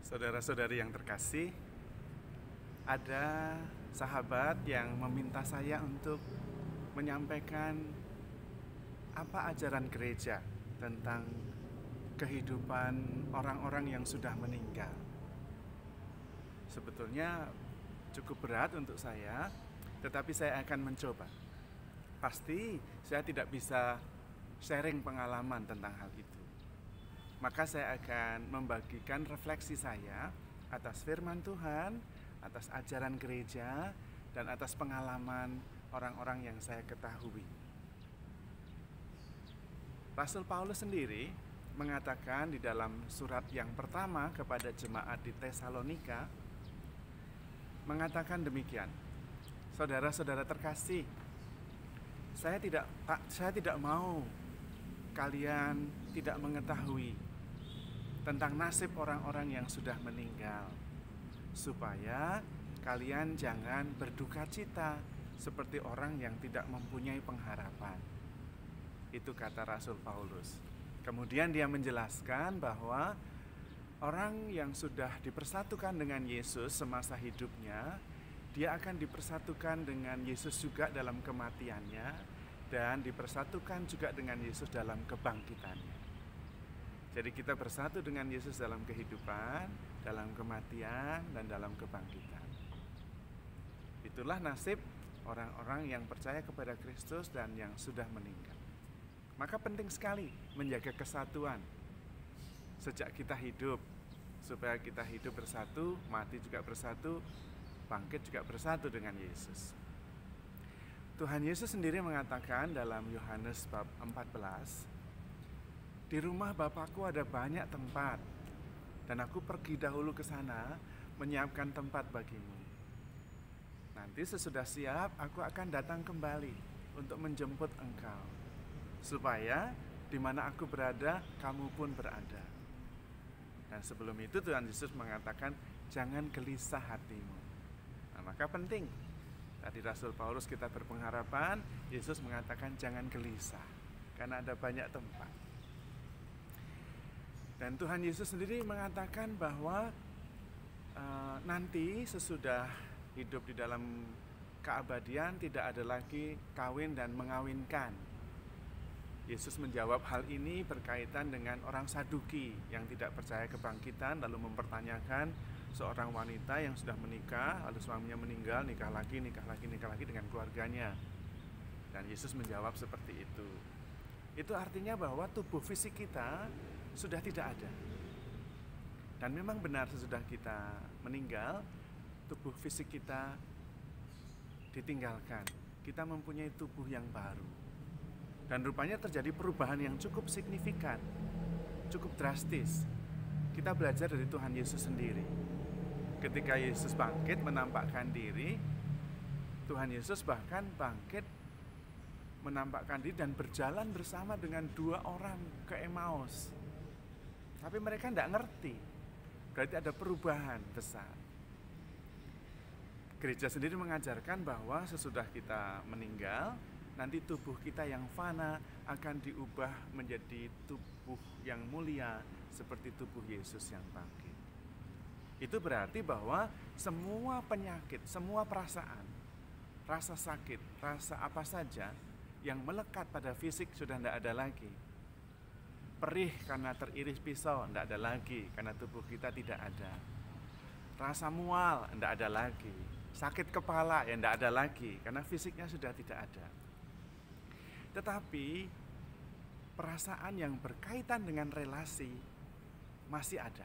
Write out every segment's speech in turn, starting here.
Saudara-saudari yang terkasih, ada sahabat yang meminta saya untuk menyampaikan apa ajaran gereja tentang kehidupan orang-orang yang sudah meninggal. Sebetulnya cukup berat untuk saya, tetapi saya akan mencoba. Pasti saya tidak bisa sharing pengalaman tentang hal itu. Maka saya akan membagikan refleksi saya atas firman Tuhan, atas ajaran gereja, dan atas pengalaman orang-orang yang saya ketahui. Rasul Paulus sendiri mengatakan di dalam surat yang pertama kepada jemaat di Tesalonika, mengatakan demikian, saudara-saudara terkasih, saya tidak mau kalian tidak mengetahui tentang nasib orang-orang yang sudah meninggal, supaya kalian jangan berduka cita seperti orang yang tidak mempunyai pengharapan. Itu kata Rasul Paulus. Kemudian dia menjelaskan bahwa orang yang sudah dipersatukan dengan Yesus semasa hidupnya, dia akan dipersatukan dengan Yesus juga dalam kematiannya, dan dipersatukan juga dengan Yesus dalam kebangkitannya. Jadi kita bersatu dengan Yesus dalam kehidupan, dalam kematian, dan dalam kebangkitan. Itulah nasib orang-orang yang percaya kepada Kristus dan yang sudah meninggal. Maka penting sekali menjaga kesatuan sejak kita hidup, supaya kita hidup bersatu, mati juga bersatu, bangkit juga bersatu dengan Yesus. Tuhan Yesus sendiri mengatakan dalam Yohanes bab 14, di rumah Bapakku ada banyak tempat, dan aku pergi dahulu ke sana menyiapkan tempat bagimu. Nanti sesudah siap, aku akan datang kembali untuk menjemput engkau, supaya di mana aku berada, kamu pun berada. Dan sebelum itu Tuhan Yesus mengatakan, jangan gelisah hatimu. Nah, maka penting, tadi Rasul Paulus kita berpengharapan, Yesus mengatakan jangan gelisah, karena ada banyak tempat. Dan Tuhan Yesus sendiri mengatakan bahwa nanti sesudah hidup di dalam keabadian tidak ada lagi kawin dan mengawinkan. Yesus menjawab hal ini berkaitan dengan orang Saduki yang tidak percaya kebangkitan, lalu mempertanyakan seorang wanita yang sudah menikah, lalu suaminya meninggal, nikah lagi dengan keluarganya. Dan Yesus menjawab seperti itu. Itu artinya bahwa tubuh fisik kita sudah tidak ada. Dan memang benar sesudah kita meninggal, tubuh fisik kita ditinggalkan. Kita mempunyai tubuh yang baru. Dan rupanya terjadi perubahan yang cukup signifikan, cukup drastis. Kita belajar dari Tuhan Yesus sendiri. Ketika Yesus bangkit menampakkan diri, Tuhan Yesus bahkan bangkit menampakkan diri dan berjalan bersama dengan 2 orang ke Emmaus. Tapi mereka tidak ngerti, berarti ada perubahan besar. Gereja sendiri mengajarkan bahwa sesudah kita meninggal, nanti tubuh kita yang fana akan diubah menjadi tubuh yang mulia seperti tubuh Yesus yang bangkit. Itu berarti bahwa semua penyakit, semua perasaan, rasa sakit, rasa apa saja yang melekat pada fisik sudah tidak ada lagi. Perih karena teriris pisau tidak ada lagi, karena tubuh kita tidak ada. Rasa mual tidak ada lagi. Sakit kepala ya tidak ada lagi, karena fisiknya sudah tidak ada. Tetapi perasaan yang berkaitan dengan relasi masih ada,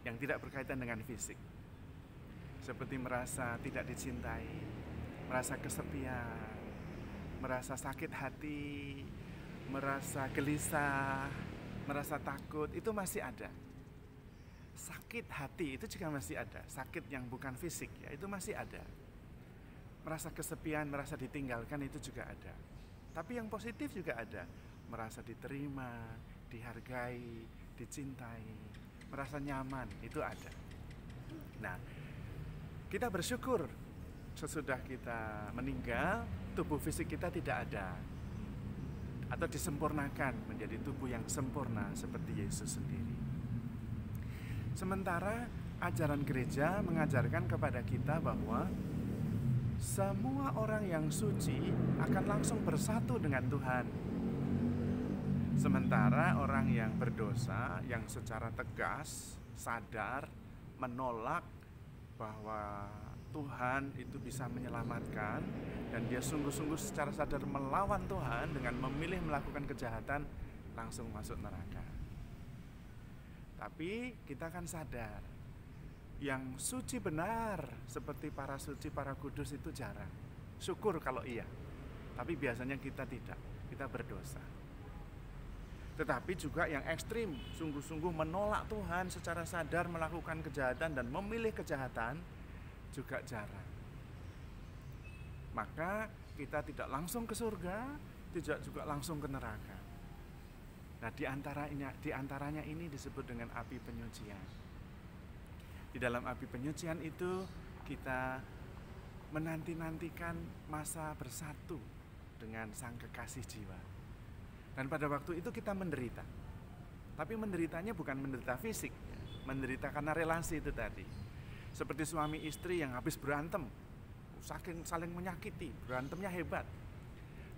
yang tidak berkaitan dengan fisik. Seperti merasa tidak dicintai, merasa kesepian, merasa sakit hati, merasa gelisah, merasa takut, itu masih ada. Sakit hati itu juga masih ada. Sakit yang bukan fisik ya, itu masih ada. Merasa kesepian, merasa ditinggalkan, itu juga ada. Tapi yang positif juga ada. Merasa diterima, dihargai, dicintai, merasa nyaman, itu ada. Nah, kita bersyukur sesudah kita meninggal, tubuh fisik kita tidak ada, atau disempurnakan menjadi tubuh yang sempurna seperti Yesus sendiri. Sementara ajaran gereja mengajarkan kepada kita bahwa semua orang yang suci akan langsung bersatu dengan Tuhan. Sementara orang yang berdosa, yang secara tegas, sadar, menolak bahwa Tuhan itu bisa menyelamatkan, dan dia sungguh-sungguh secara sadar melawan Tuhan dengan memilih melakukan kejahatan, langsung masuk neraka. Tapi kita kan sadar, yang suci benar seperti para suci, para kudus itu jarang. Syukur kalau iya, tapi biasanya kita tidak, kita berdosa. Tetapi juga yang ekstrim, sungguh-sungguh menolak Tuhan secara sadar, melakukan kejahatan dan memilih kejahatan, juga jarang. Maka kita tidak langsung ke surga, tidak juga langsung ke neraka. Nah, diantaranya ini disebut dengan api penyucian. Di dalam api penyucian itu kita menanti-nantikan masa bersatu dengan Sang Kekasih jiwa. Dan pada waktu itu kita menderita. Tapi menderitanya bukan menderita fisik, menderita karena relasi itu tadi. Seperti suami istri yang habis berantem, saling menyakiti, berantemnya hebat.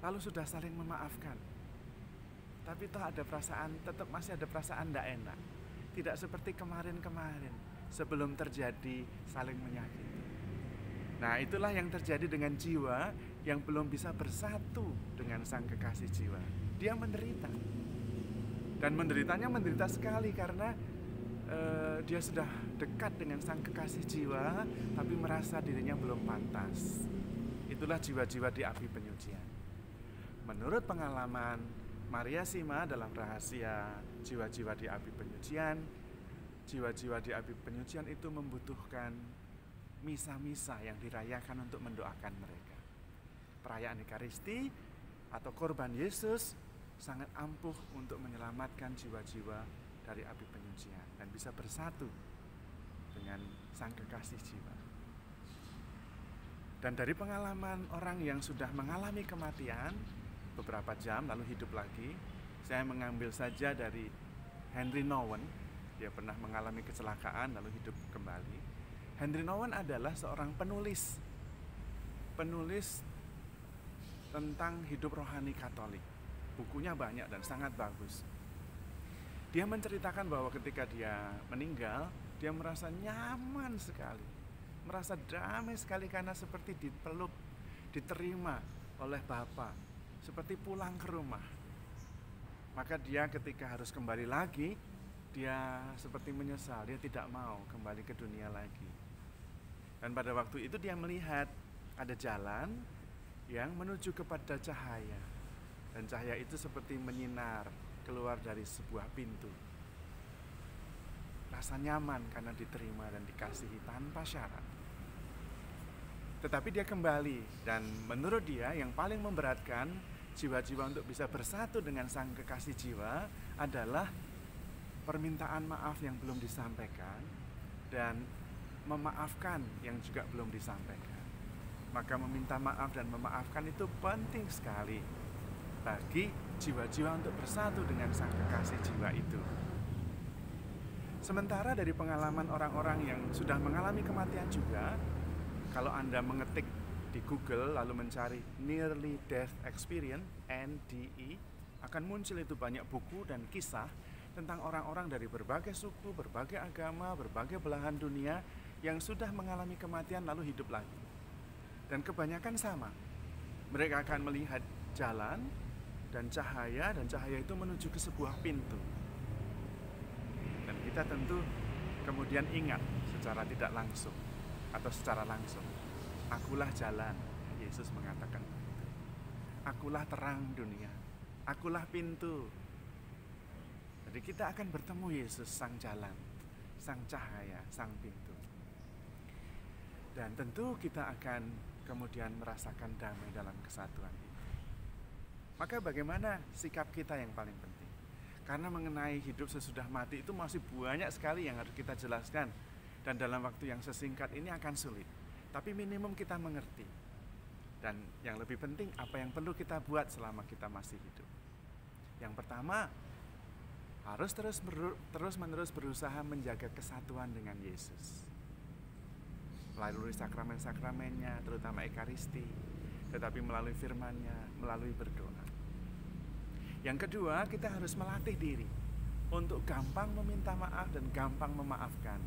Lalu sudah saling memaafkan. Tapi toh ada perasaan, tetap masih ada perasaan tidak enak. Tidak seperti kemarin-kemarin sebelum terjadi saling menyakiti. Nah, itulah yang terjadi dengan jiwa yang belum bisa bersatu dengan Sang Kekasih jiwa. Dia menderita. Dan menderita sekali karena dia sudah dekat dengan Sang Kekasih jiwa, tapi merasa dirinya belum pantas. Itulah jiwa-jiwa di api penyucian. Menurut pengalaman Maria Sima dalam rahasia jiwa-jiwa di api penyucian, jiwa-jiwa di api penyucian itu membutuhkan misa-misa yang dirayakan untuk mendoakan mereka. Perayaan Ekaristi atau korban Yesus sangat ampuh untuk menyelamatkan jiwa-jiwa dari api penyucian dan bisa bersatu dengan Sang Kekasih jiwa. Dan dari pengalaman orang yang sudah mengalami kematian beberapa jam lalu hidup lagi, saya mengambil saja dari Henry Nouwen. Dia pernah mengalami kecelakaan lalu hidup kembali. Henry Nouwen adalah seorang penulis tentang hidup rohani Katolik. Bukunya banyak dan sangat bagus. Dia menceritakan bahwa ketika dia meninggal, dia merasa nyaman sekali, merasa damai sekali karena seperti dipeluk, diterima oleh Bapa, seperti pulang ke rumah. Maka dia ketika harus kembali lagi, dia seperti menyesal, dia tidak mau kembali ke dunia lagi. Dan pada waktu itu dia melihat ada jalan yang menuju kepada cahaya. Dan cahaya itu seperti menyinar keluar dari sebuah pintu. Rasa nyaman karena diterima dan dikasihi tanpa syarat. Tetapi dia kembali, dan menurut dia yang paling memberatkan jiwa-jiwa untuk bisa bersatu dengan Sang Kekasih jiwa adalah permintaan maaf yang belum disampaikan dan memaafkan yang juga belum disampaikan. Maka meminta maaf dan memaafkan itu penting sekali bagi jiwa-jiwa untuk bersatu dengan Sang Kekasih jiwa itu. Sementara dari pengalaman orang-orang yang sudah mengalami kematian juga, kalau Anda mengetik di Google lalu mencari Nearly Death Experience, NDE, akan muncul itu banyak buku dan kisah tentang orang-orang dari berbagai suku, berbagai agama, berbagai belahan dunia yang sudah mengalami kematian lalu hidup lagi. Dan kebanyakan sama. Mereka akan melihat jalan dan cahaya itu menuju ke sebuah pintu. Dan kita tentu kemudian ingat secara tidak langsung atau secara langsung, akulah jalan, Yesus mengatakan begitu. Akulah terang dunia, akulah pintu. Jadi kita akan bertemu Yesus, sang jalan, sang cahaya, sang pintu. Dan tentu kita akan kemudian merasakan damai dalam kesatuan itu. Maka bagaimana sikap kita yang paling penting? Karena mengenai hidup sesudah mati itu masih banyak sekali yang harus kita jelaskan. Dan dalam waktu yang sesingkat ini akan sulit. Tapi minimum kita mengerti. Dan yang lebih penting, apa yang perlu kita buat selama kita masih hidup. Yang pertama, harus terus-menerus berusaha menjaga kesatuan dengan Yesus melalui sakramen-sakramennya, terutama Ekaristi, tetapi melalui firman-Nya, melalui berdoa. Yang kedua, kita harus melatih diri untuk gampang meminta maaf dan gampang memaafkan,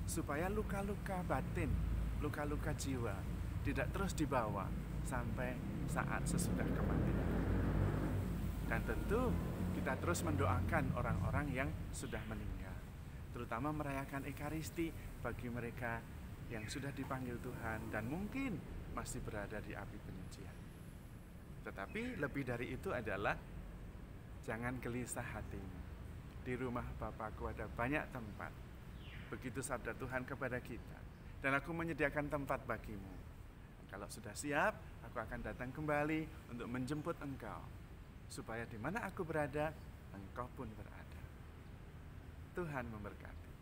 supaya luka-luka batin, luka-luka jiwa tidak terus dibawa sampai saat sesudah kematian. Dan tentu kita terus mendoakan orang-orang yang sudah meninggal, terutama merayakan Ekaristi bagi mereka yang sudah dipanggil Tuhan dan mungkin masih berada di api penyucian. Tetapi lebih dari itu adalah jangan gelisah hatimu. Di rumah Bapakku ada banyak tempat. Begitu sabda Tuhan kepada kita. Dan aku menyediakan tempat bagimu. Kalau sudah siap, aku akan datang kembali untuk menjemput engkau. Supaya di mana aku berada, engkau pun berada. Tuhan memberkati.